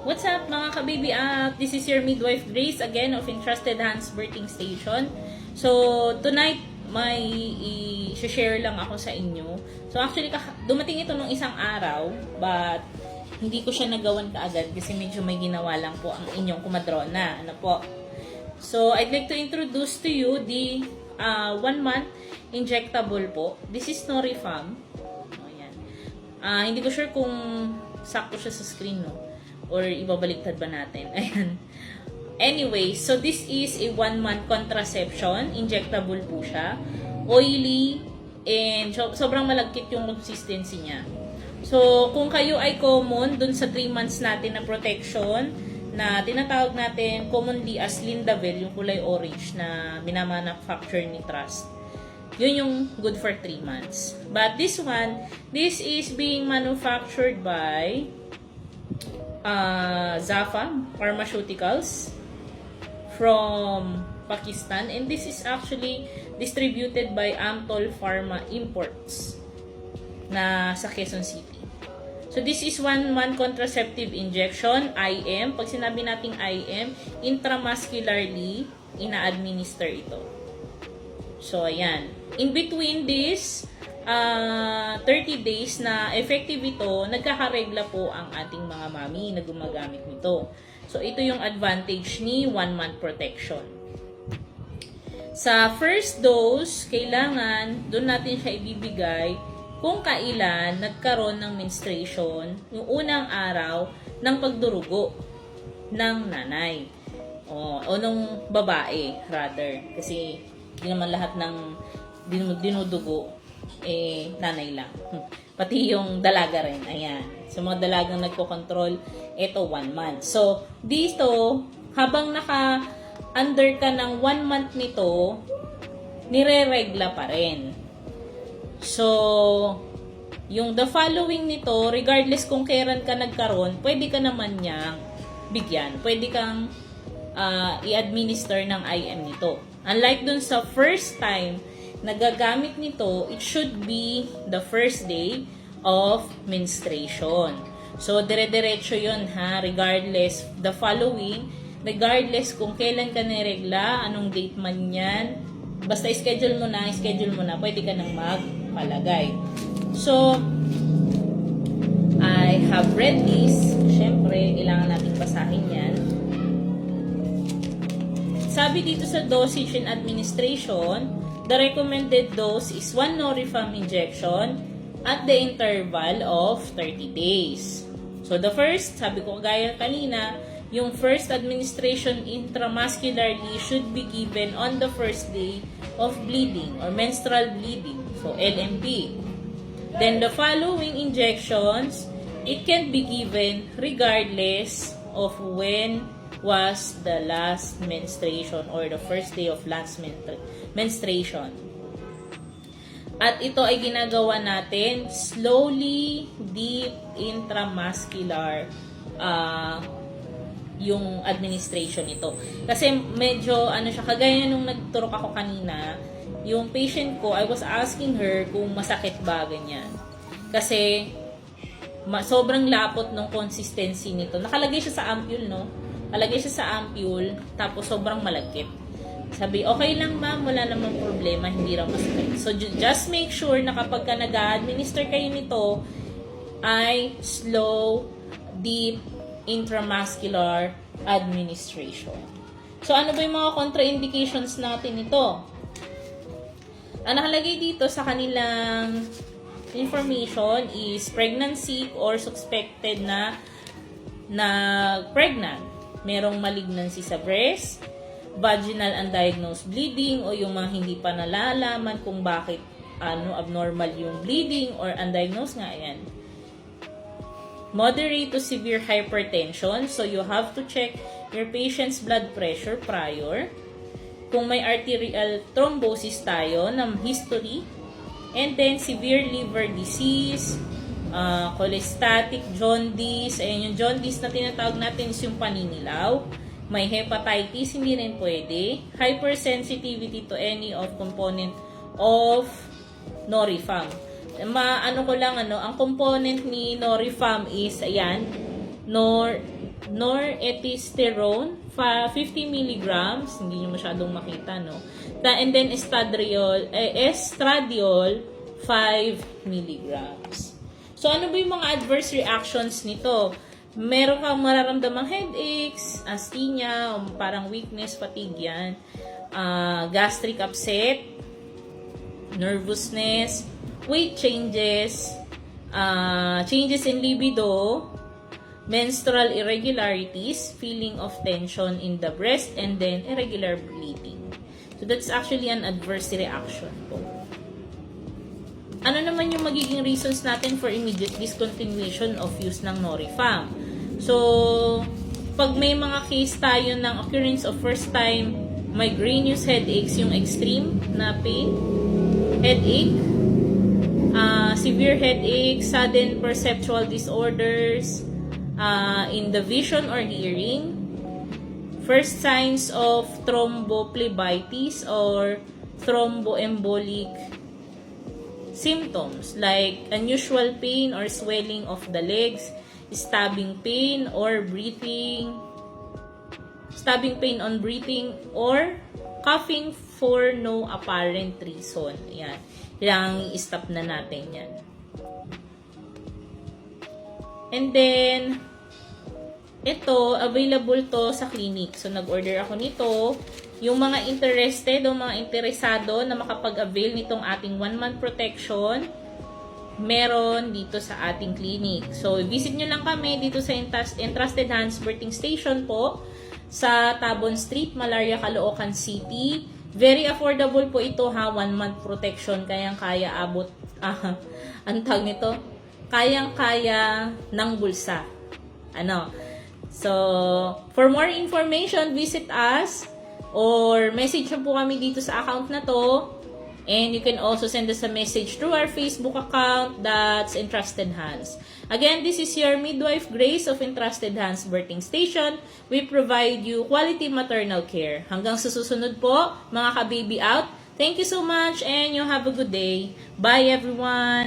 What's up mga ka-baby up? This is your midwife Grace again of Entrusted Hands Birthing Station. So, tonight may i-share lang ako sa inyo. So, actually, dumating ito nung isang araw, but hindi ko siya nagawan kaagad kasi medyo may ginawa lang po ang inyong kumadrona. Ano po? So, I'd like to introduce to you the 1-month injectable po. This is Norifam. Ayan. Hindi ko sure kung sakto siya sa screen, no? Or ibabaliktad ba natin? Ayan. Anyway, so this is a 1-month contraception. Injectable po siya. Oily and sobrang malagkit yung consistency niya. So, kung kayo ay common dun sa 3 months natin na protection na tinatawag natin commonly as Lindavel, yung kulay orange na minamanufacture ni Trust. Yun yung good for 3 months. But this one, this is being manufactured by Zafa Pharmaceuticals from Pakistan, and this is actually distributed by Amtol Pharma Imports na sa Quezon City. So this is 1-month contraceptive injection, IM. Pag sinabi nating IM, intramuscularly ina-administer ito. So ayan. In between this 30 days na effective ito, nagkakaregla po ang ating mga mami na gumagamit nito. So, ito yung advantage ni 1-month protection. Sa first dose, kailangan doon natin siya ibibigay kung kailan nagkaroon ng menstruation yung unang araw ng pagdurugo ng nanay. O nung babae, rather. Kasi, hindi naman lahat ng dinudugo nanay lang. Pati yung dalaga rin. Ayan. So, mga dalagang nagko-control, ito 1 month. So, dito, habang naka-under ka ng 1 month nito, nire-regla pa rin. So, yung the following nito, regardless kung kailan ka nagkaroon, pwede ka naman niyang bigyan. Pwede kang i-administer ng IM nito. Unlike dun sa first time nagagamit nito, it should be the first day of menstruation. So, dire-diretso yun ha, regardless, the following, regardless kung kailan ka niregla, anong date man yan, basta schedule mo na, pwede ka nang magpalagay. So, I have read this. Siyempre, kailangan nating basahin yan. Sabi dito sa dosage and administration, the recommended dose is 1 Norifam injection at the interval of 30 days. So, the first, sabi ko gaya kanina, yung first administration intramuscularly should be given on the first day of bleeding or menstrual bleeding. So, LMB. Then, the following injections, it can be given regardless of when was the last menstruation or the first day of last menstruation. At ito ay ginagawa natin slowly, deep, intramuscular yung administration nito. Kasi medyo siya, kagaya nung nagturok ako kanina, yung patient ko, I was asking her kung masakit ba ganyan. Kasi sobrang lapot ng consistency nito. Nakalagay siya sa ampule, no? Alagay siya sa ampule, tapos sobrang malagkit. Sabi, okay lang ma'am, wala namang problema, hindi raw masakit. So, just make sure na kapag ka nag-administer kayo nito, ay slow, deep, intramuscular administration. So, ano ba yung mga contraindications natin nito? Ang nakalagay dito sa kanilang information is pregnancy or suspected na pregnant. Merong malignancy sa breast, vaginal undiagnosed bleeding o yung mga hindi pa nalalaman kung bakit abnormal yung bleeding or undiagnosed nga yan. Moderate to severe hypertension, so you have to check your patient's blood pressure prior. Kung may arterial thrombosis tayo ng history, and then severe liver disease, cholestatic jaundice. Ayan, yung jaundice na tinatawag natin is yung paninilaw. May hepatitis, hindi rin pwede. Hypersensitivity to any of component of Norifam. Ang component ni Norifam is, ayan, norethistérone, 50 milligrams, hindi nyo masyadong makita, no? And then estradiol, 5 milligrams. So, ano ba yung mga adverse reactions nito? Meron kang mararamdamang headaches, asthenia, parang weakness, fatigue yan, gastric upset, nervousness, weight changes, changes in libido, menstrual irregularities, feeling of tension in the breast, and then irregular bleeding. So, that's actually an adverse reaction po. Ano naman yung magiging reasons natin for immediate discontinuation of use ng Norifam? So, pag may mga case tayo ng occurrence of first-time migrainous headaches, yung extreme na pain, headache, severe headache, sudden perceptual disorders in the vision or hearing, first signs of thrombophlebitis or thromboembolic symptoms like unusual pain or swelling of the legs, stabbing pain on breathing, or coughing for no apparent reason. Yan. Kailangan i-stop na natin yan. And then, ito, available to sa clinic. So, nag-order ako nito. Yung mga interested o mga interesado na makapag-avail nitong ating 1-month protection, meron dito sa ating clinic. So, visit nyo lang kami dito sa Entrusted Hands Birthing Station po sa Tabon Street, Malaria, Caloocan City. Very affordable po ito ha, 1-month protection. Kayang-kaya abot, ang tawag nito? Kayang-kaya ng bulsa. So, for more information, visit us or message nyo po kami dito sa account na to. And you can also send us a message through our Facebook account, that's Entrusted Hands. Again, this is your midwife Grace of Entrusted Hands Birthing Station. We provide you quality maternal care. Hanggang sa susunod po, mga ka-baby out. Thank you so much and you have a good day. Bye everyone!